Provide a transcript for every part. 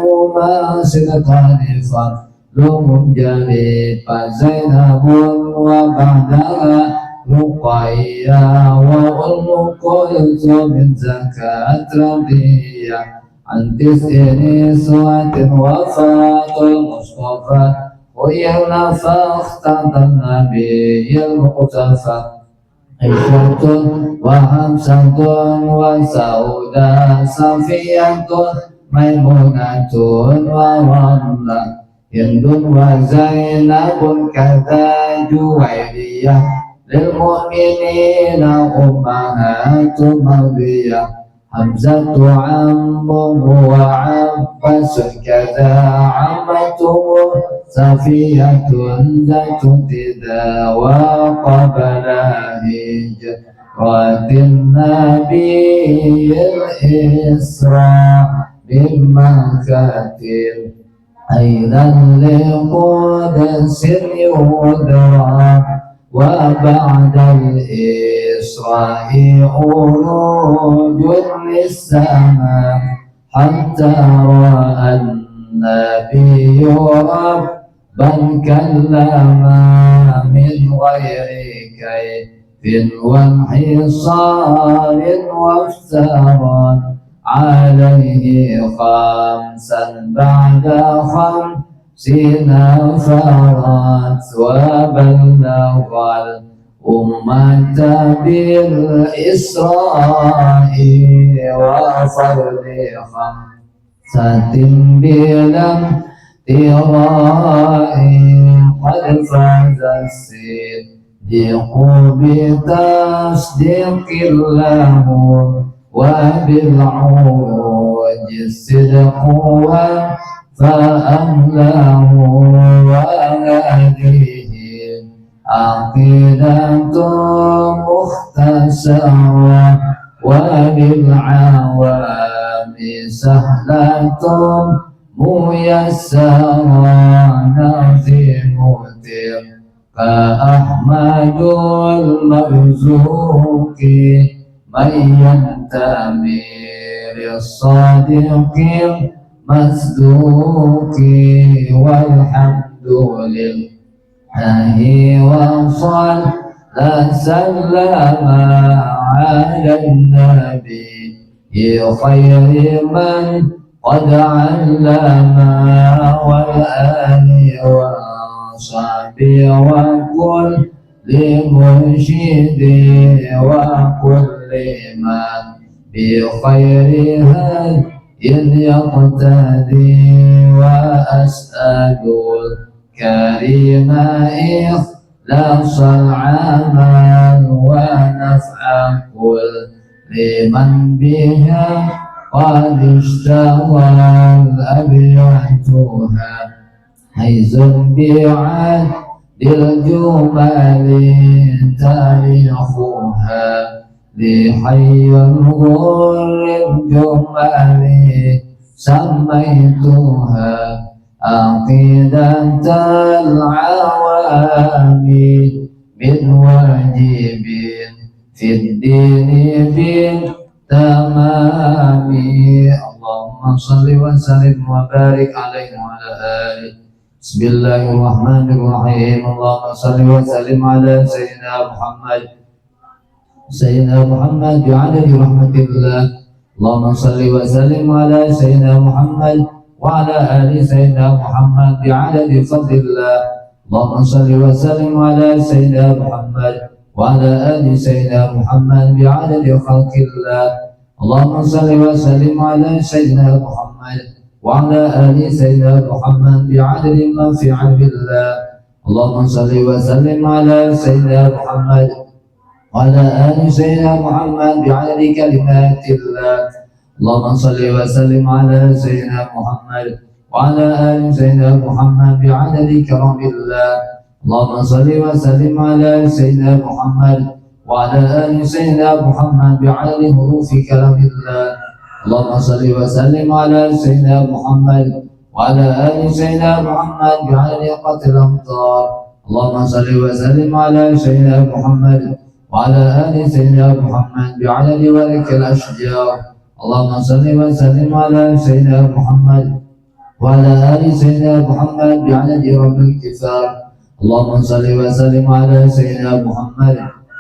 بينهما صدقان فضل جليل فزينب وبعدها رقية وأم كلثوم زكاة رضية عن 9 نسوة وفاة المصطفى خيرنا فاختار النبي المقتفى عائشة وحفصة وسودة صفية ميمونة ورملة هند وزينب كذا جويرية للمؤمنين أمهات مرضية حمزة عمه وعباس كذا عمته صفية ذات ابتداء وقبلها هجرة النبي الإسراء من مكة أيضا لقدس يدرى وبعد الإسراء عروج للسماء حتى رأى النبي ربا كلما من غير كيف وانحصار وافترى عليه 5 بعد 50 فرات وبلغ الأمة بالإسراء وفرد 5 بلا امتراء قد فاز الصديق بتصديق له وبالعروج الصدق فأملاه وهذه عقيدة مختصرة وللعوام سهلة ميسرة نظيم كأحمد المرزوق من ينتمي للصادق المصدوق والحمد لله وصلى سلم على النبي خير من قد علم والآل وصحبه وكل مرشد وكل من بخير هدي يقتدي وأسأل الكريم إخلاص العمل ونفع كل من بها قد اشتغل أبياتها حيث بعد الجمل تاريخها لحي غر الجمل سميتها عقيدة العوام من واجب في الدين بالتمام اللهم صل وسلم وبارك عليه وعلى آله بسم الله الرحمن الرحيم اللهم صل وسلم على سيدنا محمد بعدد رحمة الله اللهم صل وسلم على سيدنا محمد وعلى آل سيدنا محمد بعدد فضل الله اللهم صل وسلم على سيدنا محمد وعلى آل سيدنا محمد بعدد خلق الله اللهم صل وسلم على سيدنا محمد وعلى آل سيدنا محمد بعدد ما في علم الله اللهم صل وسلم على سيدنا محمد وعلى آل سيدنا محمد بعدد كلمات الله اللهم صل وسلم على سيدنا محمد وعلى آل سيدنا محمد بعدد كرم الله اللهم صل وسلم على سيدنا محمد وعلى آل سيدنا محمد بعدد حروف كلام الله اللهم صل وسلم على سيدنا محمد وعلى آل سيدنا محمد بعدد قتل الأمطار اللهم صل وسلم على سيدنا محمد وعلى آل سيدنا محمد بعدد ورق الأشجار اللهم صل وسلم على سيدنا محمد وعلى آل سيدنا محمد بعدد رب الكفار. اللهم صل وسلم على سيدنا محمد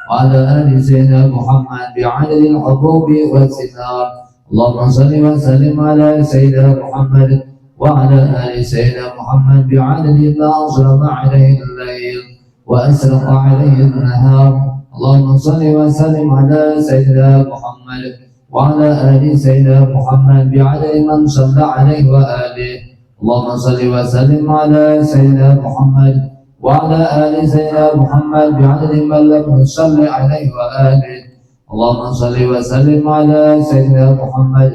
وعلى آل سيدنا محمد بعدد الحبوب والثمار. اللهم صل وسلم على سيدنا محمد وعلى آل سيدنا محمد بعدد ما أظلم عليه الليل وأسرق عليه النهار. اللهم صل وسلم على سيدنا محمد وعلى آل سيدنا محمد بعدد من صلى عليه وآله. اللهم صل وسلم على سيدنا محمد وعلى آل سيدنا محمد بعدد من لم يصل عليه وآله. اللهم صل وسلم على سيدنا محمد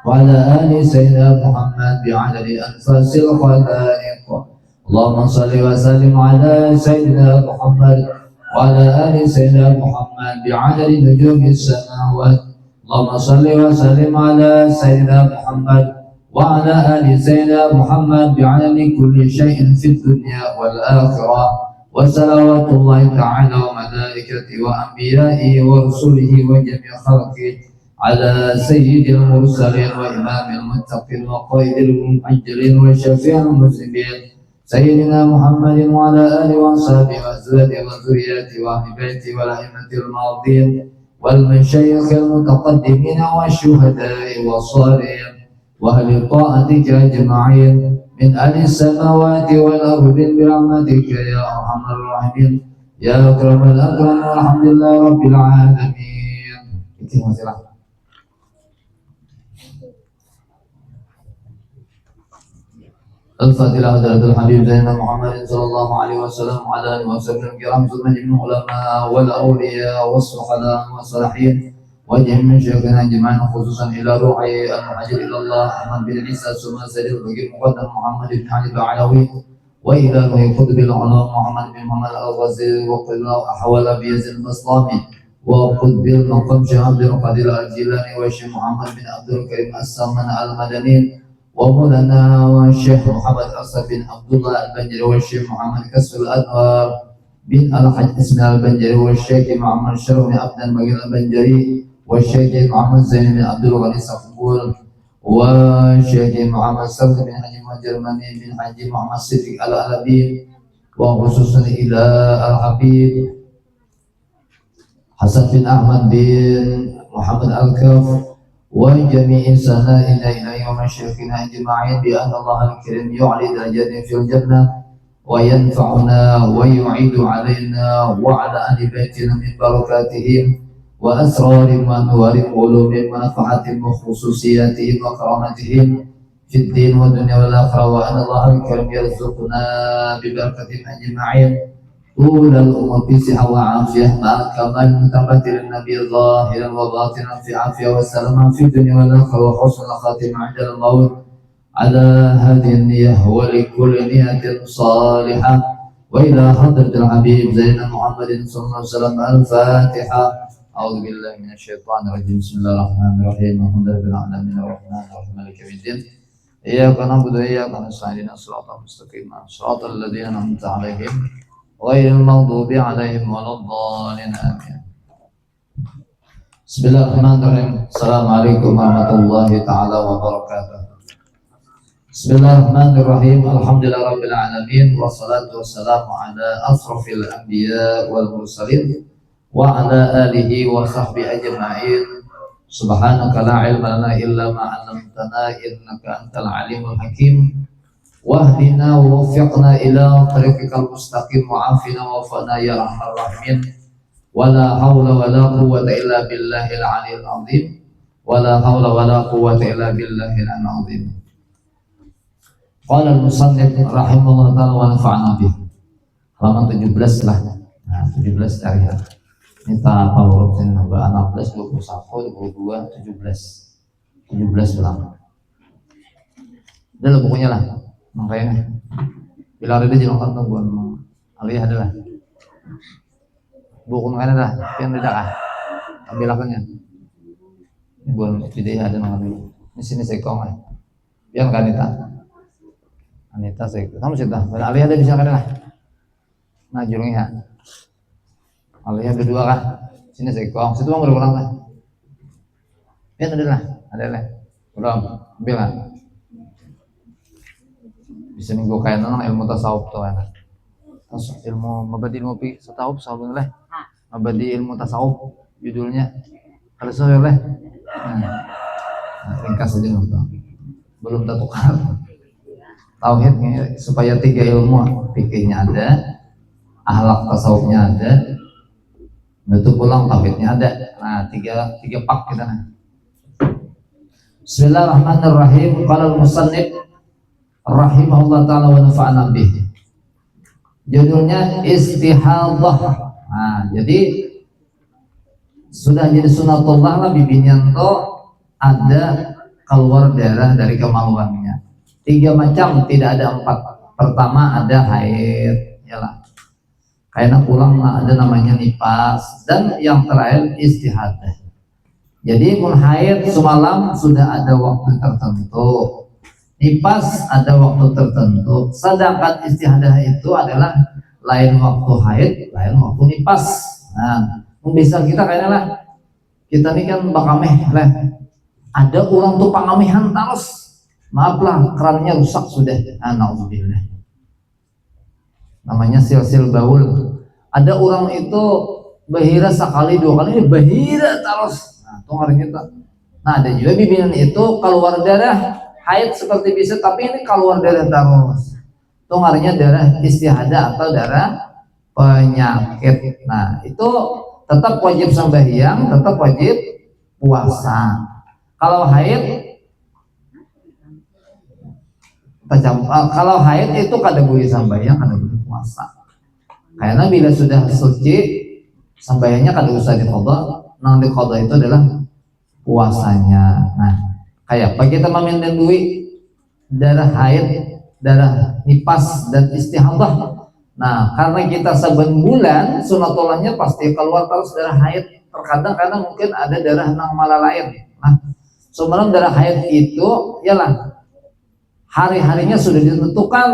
وعلى آل سيدنا محمد بعدد أنفاس الخلائق. اللهم صل وسلم على سيدنا محمد وعلى آل سيدنا محمد بعدد نجوم السماوات. اللهم صل وسلم على سيدنا محمد وعلى آل سيدنا محمد بعدد كل شيء في الدنيا والآخرة. وصلوات الله تعالى وملائكته وأنبيائه ورسله وجميع خلقه على سيد المرسلين وإمام المتقين وقائد المؤجلين وشفيع المسلمين سيدنا محمد وعلى آله وصحبه وأزواجه وذرياته وأهل بيته والأئمة الماضين والمشايخ المتقدمين والشهداء والصالحين وأهل طاعتك أجمعين من أهل السماوات والأرض برحمتك يا أرحم الراحمين يا أكرم الأكرم والحمد لله رب العالمين. الفاتحة حضرة الحبيب سيدنا محمد صلى الله عليه وسلم وعلى آله وصحبه الكرام ثم جميع العلماء والأولياء والصحابة والصالحين وجميع شيخنا أجمعين خصوصا إلى روح المهاجر إلى الله أحمد بن عيسى ثم سيد الفقيه المقدم محمد بن علي العلوي وإلى روح قطب العلوم محمد بن محمد الغزالي وقطب أحوال بيزيد البسطامي وقطب المقام شيخ عبد القادر الجيلاني والشيخ محمد بن عبد الكريم السمن المدني ومولانا والشيخ محمد أسد بن عبد الله البنجري والشيخ محمد كسر الأنوار بن الحج اسماعيل البنجري والشيخ محمد شرف بن عبد المجيد البنجري والشيخ محمد زين بن عبد الغني صفور والشيخ محمد سلم بن حجي الجرماني بن حجي محمد صديق العلبي وخصوصا إلى الحبيب حسن بن أحمد بن محمد الكف وجميع سنائنا إلى يوم شيخنا أجمعين بأن الله الكريم يعلي درجات في الجنة وينفعنا ويعيد علينا وعلى أهل بيتنا من بركاتهم وأسرار وأنوار علومهم ونفحاتهم وخصوصياتهم وكرامتهم في الدين والدنيا والآخرة وأن الله الكريم يرزقنا ببركتهم أجمعين طول الأمور في صحة وعافية مع كمال متقدر النبي ظاهرا وباطنا في عافية وسلامة في الدنيا والآخرة وحسن الخاتمة عند الموت على هذه النية ولكل نية صالحة وإلى حضرة الحبيب زينا محمد صلى الله عليه وسلم. الفاتحة. أعوذ بالله من الشيطان الرجيم. بسم الله الرحمن الرحيم. الحمد لله رب العالمين الرحمن الرحيم مالك يوم الدين إياك نعبد وإياك نستعين الصراط المستقيم صراط الذين أنعمت عليهم غير المغضوب عليهم ولا الضالين آمين. بسم الله الرحمن الرحيم. السلام عليكم ورحمة الله تعالى وبركاته. بسم الله الرحمن الرحيم. الحمد لله رب العالمين والصلاة والسلام على أشرف الأنبياء والمرسلين وعلى آله وصحبه أجمعين. سبحانك لا علم لنا إلا ما علمتنا إنك أنت العليم الحكيم واهدنا ووفقنا إلى طريقك المستقيم وعافنا ووفقنا يا أرحم الراحمين. ولا حول ولا قوة إلا بالله العلي العظيم. ولا حول ولا قوة إلا بالله العلي العظيم. قال المصنف رحمه الله تعالى ونفعنا به. Halaman 17 lah. Nah, 17 cari ya. Ini apa huruf ini nambah 16, 21, 22, 17 ulang. Udah lah bukunya lah. Makanya bila ada di jangan tunggu alih adalah buku makanya dah yang tidak ah ambil akannya ini bukan video ada nang dulu di sini saya kong yang Anita saya kamu sudah pada alih ada di sana lah nah jurungnya alih yang kedua kah sini saya kong situ mau berulang lah yang ada lah belum ambil lah Bisa minggu kayak nang ilmu tasawuf tuh kan. Terus ilmu mabadi ilmu tasawuf sahabat mabadi ilmu tasawuf judulnya. Harus oleh. Ringkas saja tuh. Belum tertukar. Tauhid supaya 3 ilmu, fikihnya ada, akhlak tasawufnya ada, betul pulang tauhidnya ada. Nah, tiga pak kita. Bismillahirrahmanirrahim. Qala al-musannif rahimahullah taala wa nafa'ana bih. Judulnya istihadhah. Nah, jadi sudah jadi sunatullah lah bibinya tuh ada keluar darah dari kemaluannya. 3 macam, tidak ada 4. Pertama ada haid, yalah. Karena pulang ada namanya nifas, dan yang terakhir istihadah. Jadi mun haid semalam sudah ada waktu tertentu, nifas ada waktu tertentu, sedangkan istihadah itu adalah lain waktu haid, lain waktu nifas. Nah, bisa kita kayaknya lah, kita ini kan bakameh lah. Ada orang tuh pangamihan terus, maaflah kerannya rusak sudah. Nauzubillah. Namanya sil-sil baul. Ada orang itu bahira sekali 2 kali, ini bahira terus. Nah, itu ngarannya tuh. Nah, ada juga bibinan itu keluar darah haid seperti bisa, tapi ini keluar darah terus. Itu ngarannya darah istihadah atau darah penyakit. Nah, itu tetap wajib sembahyang, tetap wajib puasa. Kalau haid kalau haid itu kada boleh sembahyang, kada boleh puasa. Karena bila sudah suci, sembahyangnya kada usah diqadha. Nang diqadha itu adalah puasanya. Nah, kayak apa kita memindah duit darah haid, darah nifas dan istihadah. Nah, karena kita saben bulan sunatullahnya pasti keluar terus darah haid. Terkadang karena mungkin ada darah nang malah lain. Nah, sebenarnya darah haid itu ialah hari-harinya sudah ditentukan.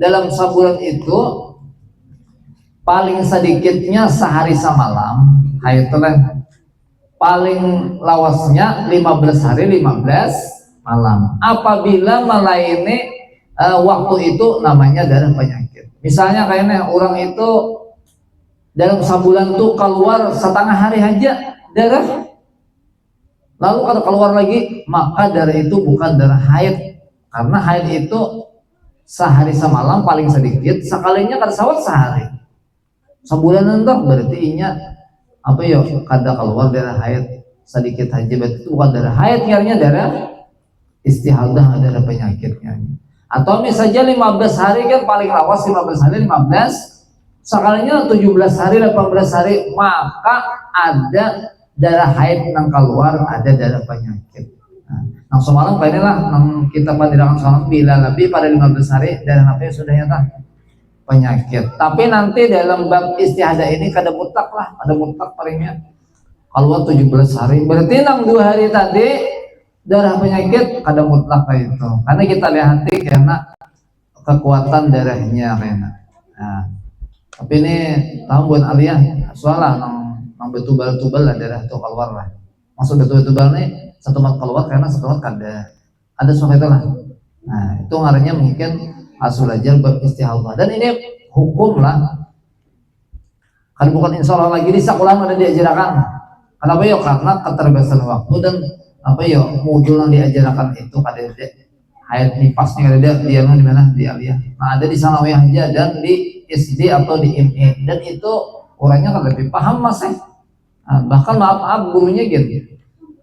Dalam sebulan itu paling sedikitnya sehari semalam haid itu lah. Paling lawasnya 15 hari 15 malam. Apabila melayani waktu itu namanya darah penyakit. Misalnya kayaknya orang itu dalam sebulan tuh keluar setengah hari aja darah, lalu kalau keluar lagi, maka darah itu bukan darah haid. Karena haid itu sehari semalam paling sedikit, sekalinya kada sawat sehari. Sebulan entar berarti inya apa ya, kada keluar darah haid sedikit aja, berarti itu bukan darah haid, nyarinya darah istihadah, darah penyakitnya. Atau misalnya 15 hari kan paling lawas 15 hari 15, sekalinya 17 hari 18 hari, maka ada darah haid yang keluar, ada darah penyakit. Nah, semalam kayaknya lah nang kita pandirangan semalam bila lebih pada 15 hari darah apa sudah nyata penyakit. Tapi nanti dalam bab istihadah ini kada mutlak lah, ada mutlak palingnya keluar 17 hari. Berarti nang 2 hari tadi darah penyakit kada mutlak kayak itu. Karena kita lihat karena kekuatan darahnya kayaknya. Nah, tapi ini tahu buat aliyah soalnya nang betubal-tubal lah darah itu keluar lah. Maksud betubal-tubal nih satu mat keluar karena satu mat ada soal itu lah. Nah, itu ngarannya mungkin asul ajar bab istihadah, dan ini hukum lah. Kan bukan insya Allah lagi di sekolah ada diajarkan. Kenapa ya? Karena keterbatasan waktu dan apa ya modul yang diajarkan itu kada ada haid nifasnya ada dia di mana di aliyah. Nah, ada di sanawiyah aja dan di SD atau di ME, dan itu orangnya kan lebih paham mas. Nah, bahkan maaf gurunya gitu.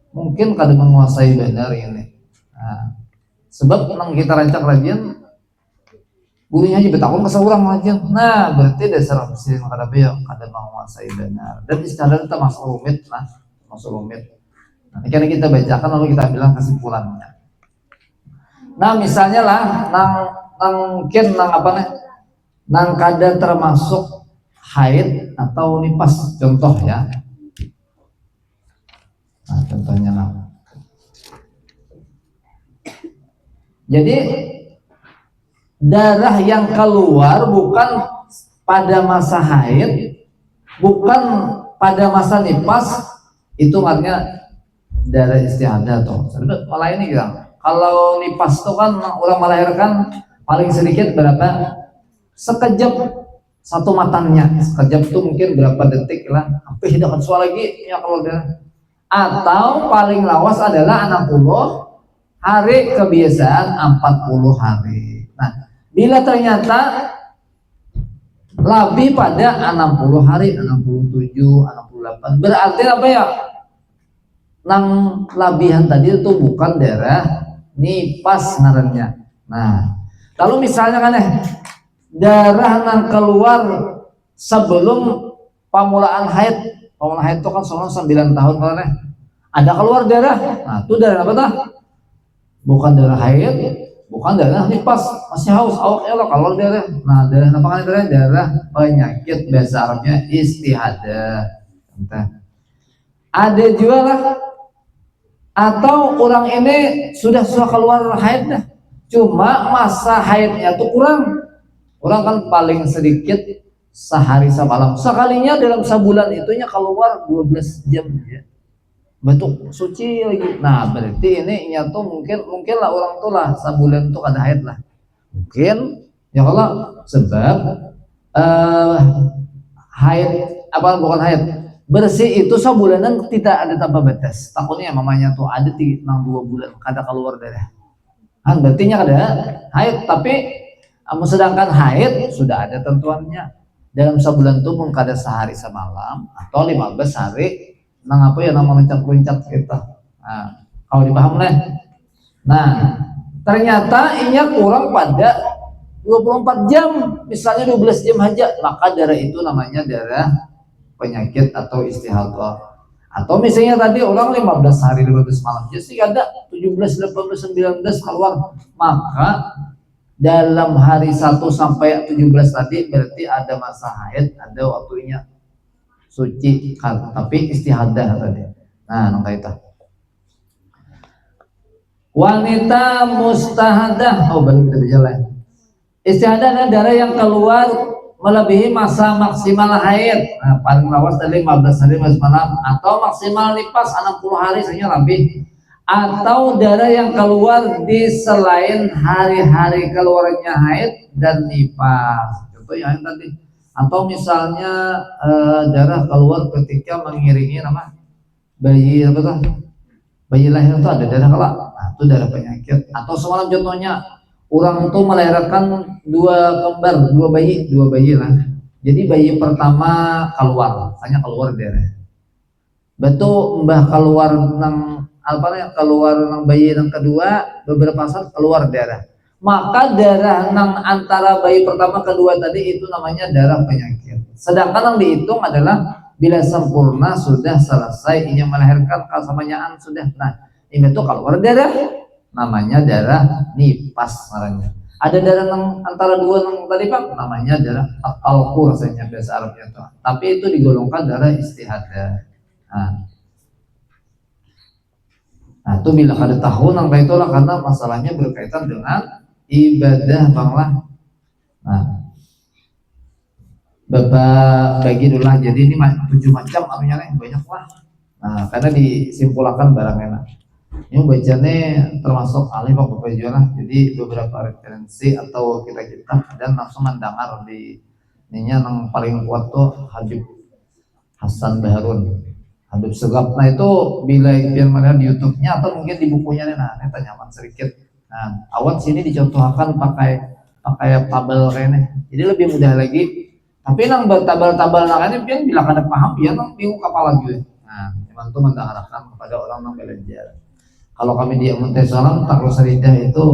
Mungkin kada menguasai benar ini. Nah, sebab nang kita rancang kajian gurunya aja betakun ke seorang kajian. Nah, berarti dasar mesin kada menguasai benar. Dan istilah itu masuk rumit lah, masuk rumit. Nah, karena kita bacakan lalu kita bilang kesimpulannya. Nah, misalnya lah nang apa nih? Nang kada termasuk haid atau nifas, contoh ya. Nah, contohnya lah. Jadi darah yang keluar bukan pada masa haid, bukan pada masa nifas, itu artinya darah istihadah toh. Malah ini gitu. Kalau nipas itu kan orang melahirkan paling sedikit berapa? Sekejap satu matanya. Sekejap itu mungkin berapa detik lah. Sampai tidak suara lagi ya kalau dia. Atau paling lawas adalah 60 hari, kebiasaan 40 hari. Nah, bila ternyata lebih pada 60 hari, 67, 68, berarti apa ya? Nang labihan tadi itu bukan darah nipas ngarannya. Nah, kalau misalnya kan darah nang keluar sebelum pemulaan haid. Pemulaan haid itu kan selama 9 tahun kan ada keluar darah. Nah, itu darah apa tah? Bukan darah haid, bukan darah nipas, masih haus awaknya lo kalau darah. Nah, darah apa kan darah? Darah penyakit, bahasa Arabnya istihadah. Entah. Ada juga lah, atau orang ini sudah keluar haid dah, cuma masa haidnya tuh kurang. Orang kan paling sedikit sehari semalam, sekalinya dalam sebulan itunya keluar 12 jam ya. Bentuk suci lagi. Nah, berarti ini tuh mungkin lah orang tuh lah sebulan tuh ada haid lah. Mungkin ya kalau sebab haid apa bukan haid bersih itu sebulanan tidak ada tanpa batas. Takutnya mamanya tuh ada 2 bulan kada keluar darah. Kan berarti ada haid, tapi sedangkan haid sudah ada tentuannya. Dalam sebulan itu mungkin kada sehari semalam atau 15 hari nang apa ya nama loncat-loncat kita. Nah, kalau dipaham lah. Nah, ternyata inya kurang pada 24 jam, misalnya 12 jam aja, maka darah itu namanya darah penyakit atau istihadah. Atau misalnya tadi orang 15 hari 15 malam, jadi ada 17, 18, 19 keluar, maka dalam hari 1 sampai 17 tadi berarti ada masa haid, ada waktunya suci, tapi istihadah tadi. Nah, nang itu. Wanita mustahadah, baru kita berjalan. Istihadah adalah darah yang keluar melebihi masa maksimal haid. Nah, paling lawas dari 15 hari 15 malam, atau maksimal nipas 60 hari saja lebih. Atau darah yang keluar di selain hari-hari keluarnya haid dan nipas. Contoh yang tadi. Atau misalnya darah keluar ketika mengiringi nama bayi apa tuh? Bayi lahir itu ada darah kelak. Nah, itu darah penyakit. Atau semalam contohnya orang itu melahirkan 2 kembar, 2 bayi lah. Jadi bayi pertama keluar, hanya keluar darah. Betul mbah keluar keluar nang bayi yang kedua beberapa saat keluar darah, maka darah nang antara bayi pertama kedua tadi itu namanya darah penyakit. Sedangkan yang dihitung adalah bila sempurna sudah selesai inya melahirkan kesamanyaan sudah. Nah, ini tuh keluar darah namanya darah nipas namanya. Ada darah nang antara 2 nang tadi Pak namanya darah al-qur rasanya bahasa Arabnya tuh. Tapi itu digolongkan darah istihadah. Nah, itu bila kada tahu nang itulah karena masalahnya berkaitan dengan ibadah banglah. Nah, Bapak bagi dulu lah. Jadi ini 7 macam anunya banyak lah. Nah, karena disimpulkan barang enak. Ini bacanya termasuk alih Bapak juga lah. Jadi beberapa referensi atau kita dan langsung mendengar di ininya yang paling kuat tuh Habib Hasan Baharun. Habib Segap. Nah itu bila yang mana di YouTube-nya atau mungkin di bukunya nih, nah ini nyaman sedikit. Nah awal sini dicontohkan pakai tabel kayaknya, jadi lebih mudah lagi. Tapi nang tabel-tabel nakanya pian bila kada paham ya nang bingung kapal lagi. Nah memang tuh mengharapkan kepada orang yang belajar. Kalau kami di Muntesalam taruh seridah itu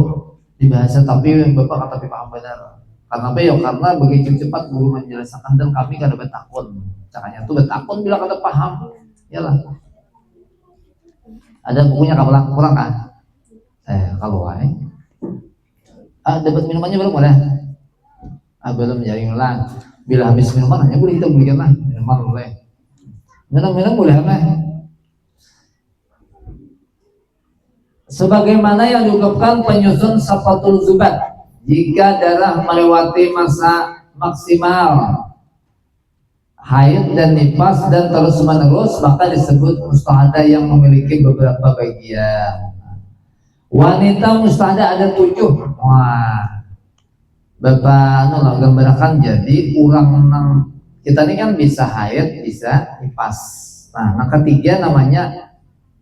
dibahasa tapi bapak kata tapi paham benar. Karena apa ya? Karena begitu cepat guru menjelaskan dan kami kada bertakun. Caranya tuh bertakun bila kada paham. Yalah. Ada bukunya kamu kurang kan? Kalau dapat minumannya belum ada? Belum jadi ulang. Bila habis minuman hanya boleh kita belikan lah. Minuman boleh. Minum boleh lah. Sebagaimana yang diungkapkan penyusun Safatul Zubat, jika darah melewati masa maksimal haid dan nifas dan terus menerus maka disebut mustahadah yang memiliki beberapa bagian. Wanita mustahada ada 7. Wah, Bapak anu lah gambarkan, jadi orang nang kita ini kan bisa haid, bisa nifas. Nah, ketiga namanya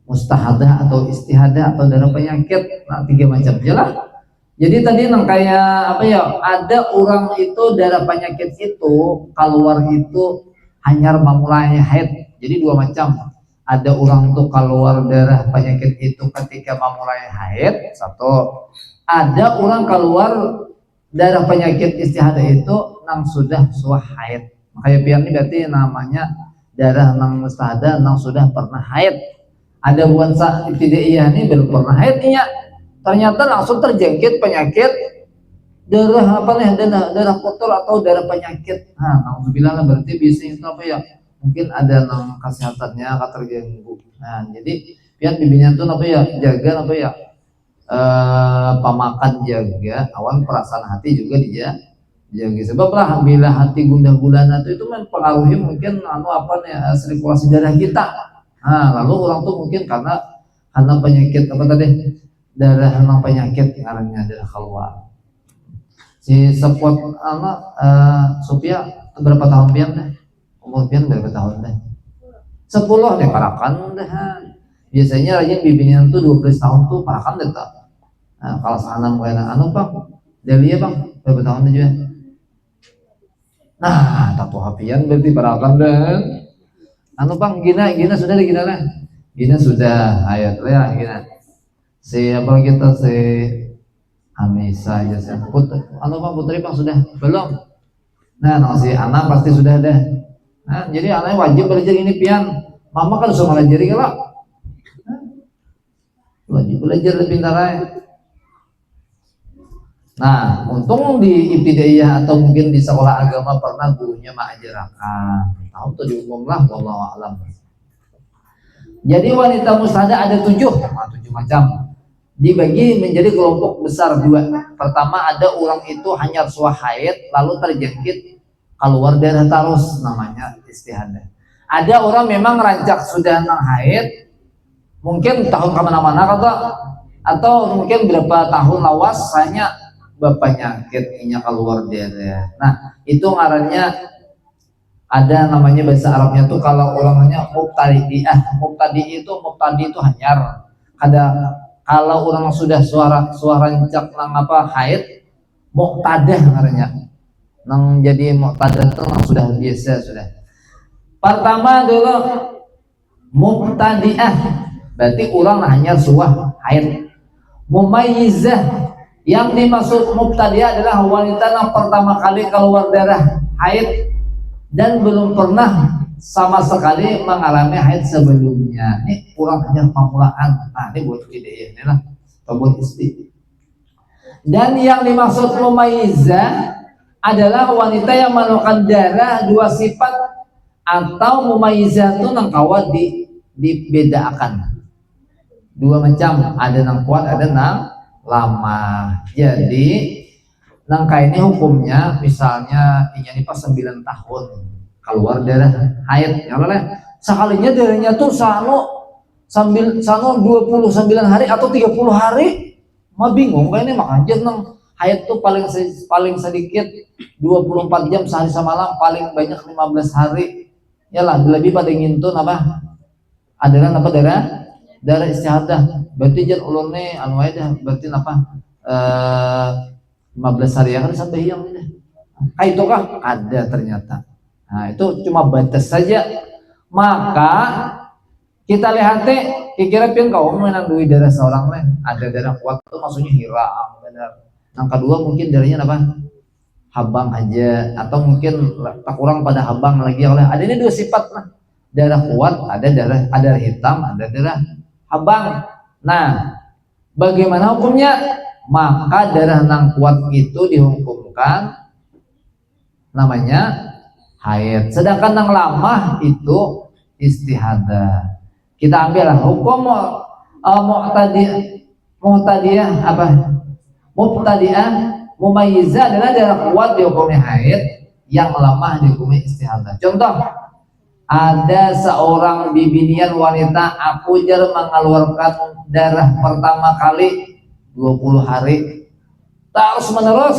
mustahadah atau istihadah atau darah penyakit. Nah, 3 macam jelas. Jadi tadi nang kayak apa ya? Ada orang itu darah penyakit itu keluar itu hanya memulai haid. Jadi 2 macam. Ada orang tuh keluar darah penyakit itu ketika memulai haid, satu. Ada orang keluar darah penyakit istihadah itu nang sudah haid. Makanya pian ini berarti namanya darah nang mustahadah nang sudah pernah haid. Ada bukan ibtidaiyah ini belum pernah haid ya. Ternyata langsung terjangkit penyakit darah apa nih, darah kotor atau darah penyakit. Nah, alhamdulillah berarti bisa itu apa ya? Mungkin ada nang kesehatannya terganggu. Nah, jadi pian bibinya tuh apa ya? Jaga apa ya? Pamakan jaga, awan perasaan hati juga dia jaga. Sebab lah bila hati gundah gulana itu mempengaruhi mungkin apa nih, sirkulasi darah kita. Nah, lalu orang tuh mungkin karena penyakit apa tadi, darah penyakit ngarannya darah keluar. Si sepot Sophia berapa tahun pian deh? Umur pian berapa tahun deh? 10 deh parakan deh. Biasanya rajin bibinya tuh 12 tahun tuh parakan deh tak. Nah, kalau seanam kena bang, Delia bang, berapa tahun aja? Nah, tak hapian berarti parakan dan bang, Gina sudah deh, Gina sudah, ayo ya Gina. Si apa kita si Anissa aja sih. Bang Putri bang sudah belum? Nah, si Ana pasti sudah deh. Nah, jadi anaknya wajib belajar ini pian. Mama kan sudah melajari kalau wajib belajar lebih pintar aja. Nah, untung di ibtidaiyah atau mungkin di sekolah agama pernah gurunya mengajarakan. Tahu tuh diumum lah, wallahu a'lam. Jadi wanita mustada ada 7 macam. Dibagi menjadi kelompok besar 2. Pertama ada orang itu hanya haid lalu terjangkit keluar darah terus, namanya istihadah. Ada orang memang rancak sudah nang haid, mungkin tahun kemana-mana atau mungkin berapa tahun lawas hanya penyakitnya keluar darah. Nah, itu ngarannya ada namanya bahasa Arabnya tuh kalau orangnya mubtadi itu hanyar. Ada kalau orang sudah suara rancak nang apa haid, muqtadah ngarannya. Nang jadi muqtadah itu nang sudah biasa sudah. Pertama dulu mubtadi'ah, berarti orang hanya haid. Mumayyizah, yang dimaksud mubtadi'ah adalah wanita yang pertama kali keluar darah haid dan belum pernah sama sekali mengalami haid sebelumnya. Ini kurang hanya pemulaan. Nah, ini buat ide ini lah, buat isti. Dan yang dimaksud mumayyizah adalah wanita yang mengeluarkan darah 2 sifat atau mumayyizah itu nang kawat dibedakan 2 macam. Ada nang kuat, ada nang lama. Jadi nangka ini hukumnya misalnya ini pas 9 tahun keluar darah haid ya boleh sekalinya darahnya tuh sambil 29 hari atau 30 hari mah bingung kan ini makanya nang haid tuh paling sedikit 24 jam sehari semalam, paling banyak 15 hari ya lah, lebih pada ngintun apa adalah apa darah istihadah. Berarti jan ulunnya anu aja berarti apa 15 hari ya kan sampai yang ini. Itu kah? Ada ternyata. Nah, itu cuma batas saja. Maka kita lihat kira-kira pian kau menang duit darah seorang lain. Ada darah kuat itu maksudnya hiram benar. Yang kedua mungkin darahnya apa? Habang aja atau mungkin tak kurang pada habang lagi oleh. Ada ini 2 sifat lah. Darah kuat, ada darah hitam, ada darah habang. Nah, bagaimana hukumnya? Maka darah nang kuat itu dihukumkan namanya haid, sedangkan nang lama itu istihadah. Kita ambillah hukum mu'tadiyah apa? Mubtadi'ah mumayyizah adalah darah kuat dihukumi haid, yang lemah dihukumi istihadah. Contoh, ada seorang bibinian wanita aku mengeluarkan darah pertama kali 20 hari terus menerus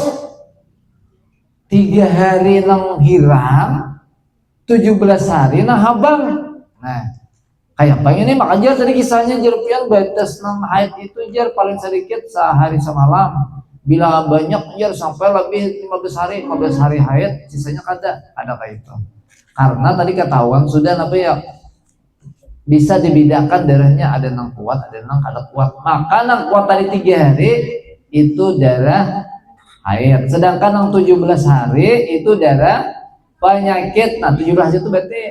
3 hari nang hiram 17 hari nah habang. Nah kayak apa ini makanya tadi kisahnya jerpian batas nang haid itu jar paling sedikit sehari semalam, bila banyak jar sampai lebih 15 hari haid sisanya ada kayak itu. Karena tadi ketahuan sudah apa ya, bisa dibedakan darahnya ada nang kuat ada nang kada kuat. Maka nang kuat tadi 3 hari itu darah haid, sedangkan nang 17 hari itu darah penyakit. Nah 17 hari itu berarti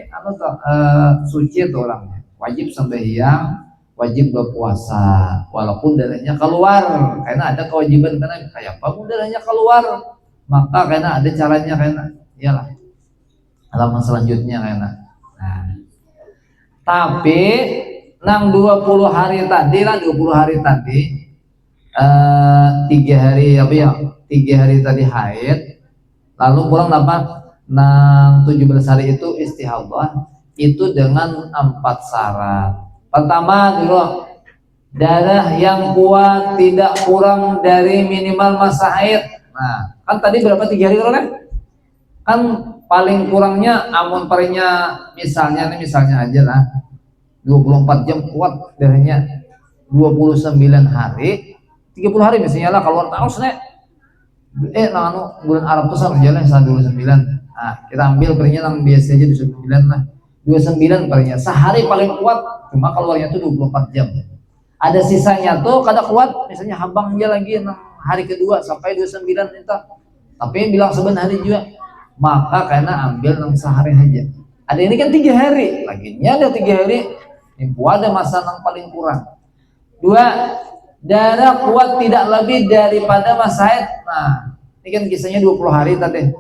suci tuh orangnya, wajib sembahyang, wajib berpuasa walaupun darahnya keluar, karena ada kewajiban. Karena kayak apa darahnya keluar, maka karena ada caranya, karena iyalah halaman selanjutnya karena. Nah tapi nang 20 hari tadi lah, 20 hari tadi 3 hari apa ya, 3 hari tadi haid, lalu pulang dapat nang 17 hari itu istihadah, itu dengan 4 syarat. Pertama dulu, darah yang kuat tidak kurang dari minimal masa haid. Nah kan tadi berapa 3 hari kan? Kan paling kurangnya amun perinya misalnya aja lah 24 jam kuat darahnya, 29 hari 30 hari misalnya lah kalau tahun nek bulan Arab tuh sama jalan 29. Nah kita ambil perinya yang biasa aja 29 lah, 29 perinya sehari paling kuat, cuma keluarnya tuh 24 jam. Ada sisanya tuh kada kuat, misalnya habang aja lagi hari kedua sampai 29 itu, tapi bilang sebenarnya juga, maka karena ambil nang sehari aja. Ada ini kan 3 hari, laginya ada 3 hari, ini ada masa nang paling kurang. 2, darah kuat tidak lebih daripada masa haid. Nah ini kan kisahnya 20 hari tadi.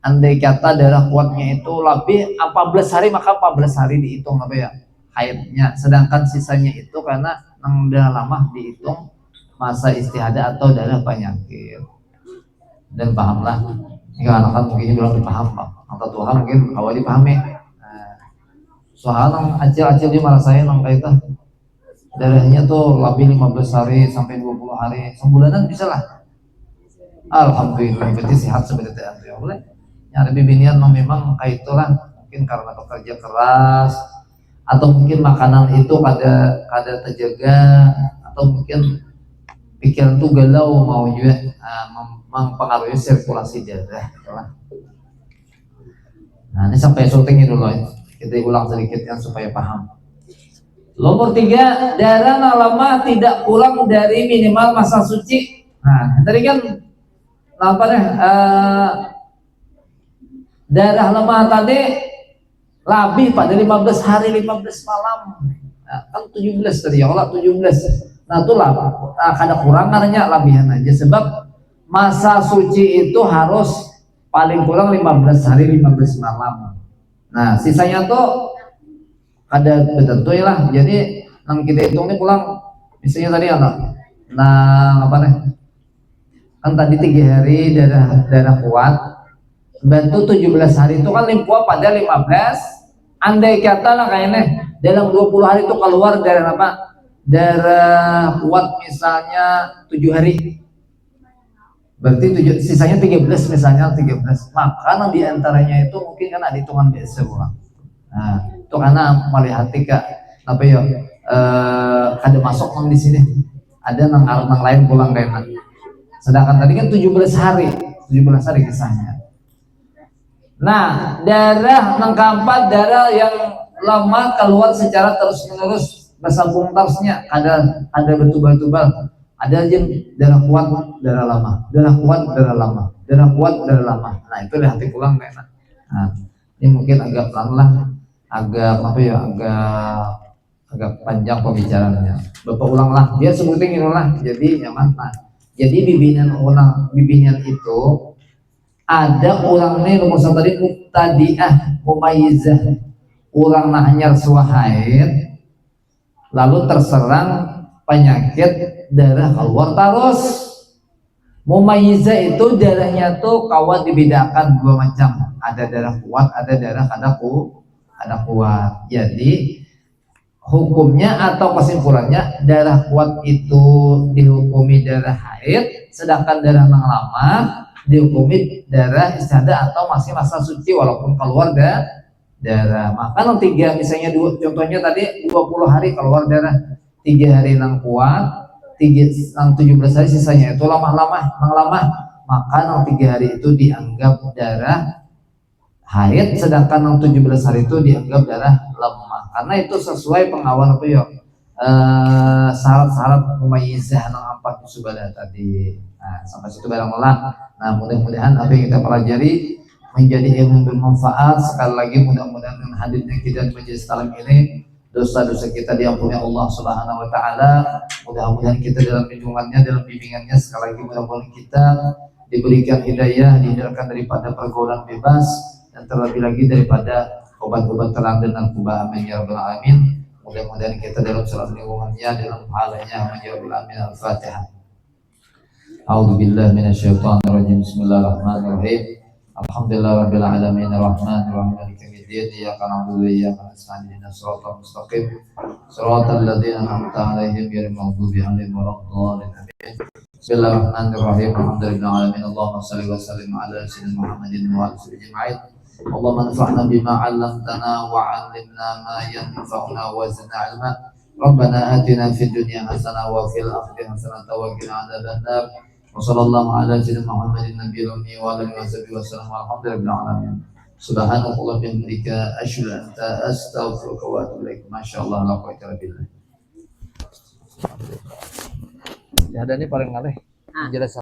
Andai kata darah kuatnya itu lebih 14 hari, maka 14 hari dihitung apa ya, haidnya. Sedangkan sisanya itu karena nang darah lama dihitung masa istihadah atau darah penyakit. Dan pahamlah, jika anak-anak mungkin belum dipaham, atau Tuhan mungkin awal dipahami. Soalnya acil-acil dia merasain nang kayak itu darahnya tuh lebih 15 hari sampai 20 hari, sebulanan bisa lah. Alhamdulillah berarti sehat seperti itu ya boleh. Yang lebih binian memang kayak itulah, mungkin karena bekerja keras atau mungkin makanan itu kada terjaga, atau mungkin pikiran tuh galau mau juga mempengaruhi sirkulasi darah itulah. Nah ini sampai syuting dulu ya. Kita ulang sedikit yang supaya paham. Nomor 3, darah lama tidak kurang dari minimal masa suci. Nah tadi kan apa deh, darah lemah tadi lebih pada 15 hari 15 malam. Nah, kan 17 tadi ya, kalau 17. Nah itu lah kada kurang karena lebihan aja, sebab masa suci itu harus paling kurang 15 hari 15 malam. Nah sisanya tuh ada tertentu ya lah. Jadi nang kita hitung ini pulang misalnya tadi apa, nah apa nih, kan tadi 3 hari darah kuat, bantu 17 hari itu kan limpua pada 15. Andai kata lah kayaknya dalam 20 hari itu keluar darah apa, darah kuat misalnya 7 hari, berarti sisanya 13 misalnya 13. Maka nang diantaranya itu mungkin kan ada hitungan biasa pulang. Nah itu karena melihat kak apa ya, ada masuk nang di sini, ada nang lain pulang kayak. Sedangkan tadi kan 17 hari kisahnya. Nah darah nang keempat, darah yang lama keluar secara terus menerus bersambung terusnya, ada bertubal-tubal. Ada aja darah kuat darah lama, darah kuat darah lama, darah kuat darah lama. Nah itu lihat pulang kayak. Nah ini mungkin agak pelan lah, agak apa ya, agak panjang pembicaraannya. Bapak ulang lah biar sebutin lah jadi nyaman. Nah jadi bibinan itu ada orang nih nomor satu tadi mubtadi'ah mumayyizah, orang nahnyar suhaid lalu terserang penyakit darah keluar terus. Mumayyizah itu darahnya tuh kawat dibedakan 2 macam, ada darah kuat ada darah kada kuat. Jadi hukumnya atau kesimpulannya darah kuat itu dihukumi darah haid, sedangkan darah nang lama dihukumi darah istihadah atau masih masa suci walaupun keluar darah. Maka nang tiga misalnya contohnya tadi 20 hari keluar darah, 3 hari nang kuat, 17 hari sisanya itu lama-lama nang lama, maka nang 3 hari itu dianggap darah haid, sedangkan yang 17 hari itu dianggap darah lemah, karena itu sesuai pengawal apa ya syarat-syarat mumayyizah nang 4 subadah tadi. Nah, sampai situ barang melah. Nah, mudah-mudahan apa yang kita pelajari menjadi ilmu bermanfaat. Sekali lagi mudah-mudahan dengan hadirnya kita di majelis talim ini dosa-dosa kita diampuni Allah Subhanahu wa taala. Mudah-mudahan kita dalam lindungannya, dalam bimbingannya. Sekali lagi mudah-mudahan kita diberikan hidayah, dihindarkan daripada pergaulan bebas, dan terlebih lagi daripada obat-obat terang dan narkoba. Amin ya rabbal alamin. Mudah-mudahan kita dalam salat lingkungannya, dalam pahalanya. Amin ya rabbal alamin. Al-Fatihah. A'udzubillahi minasyaitonir rajim. Bismillahirrahmanirrahim. Alhamdulillah rabbil alamin arrahmanir rahim maliki yaumiddin iyyaka na'budu wa iyyaka nasta'in ihdinas siratal mustaqim siratal ladzina an'amta 'alaihim ghairil maghdubi 'alaihim waladdallin. Bismillahirrahmanirrahim. Alhamdulillah alamin. Allahumma shalli wa sallim ala sayyidina Muhammadin wa ala alihi ajma'in. Allahumma anfa'na bima 'allamtana wa 'allimna ma yanfa'una wa zidna 'ilma. Rabbana atina fid dunya hasanah wa fil akhirati hasanah wa qina adzabannar. Wa sallallahu ala sayyidina Muhammadin nabiyil ummi wa ala alihi wasallam. Alhamdulillah alamin. Subhanallah bihamdika asyhadu an la ilaha illa anta astaghfiruka wa atubu ilaik. Masyaallah la quwwata illa billah. Ya, ada ini paling ngalih. Jelas.